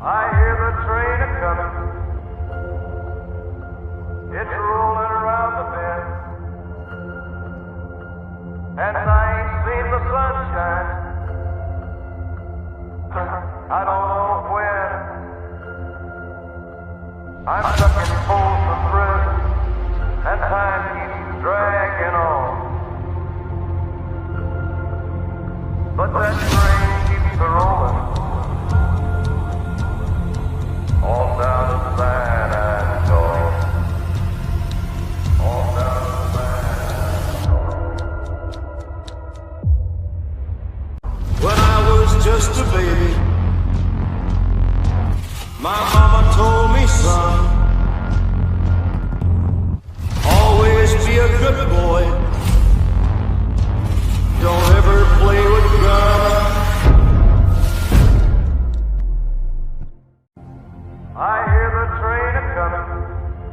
I hear the train a-coming. It's rolling around the bend. And I ain't seen the sunshine. I don't know when. I'm stuck in Folsom Prison, and time keeps dragging on. But that train keeps a-rolling. All down the San Antonio. All down the San Antonio. When I was just a baby, my mama told me, son, always be a good boy. Don't ever play with guns. I hear the train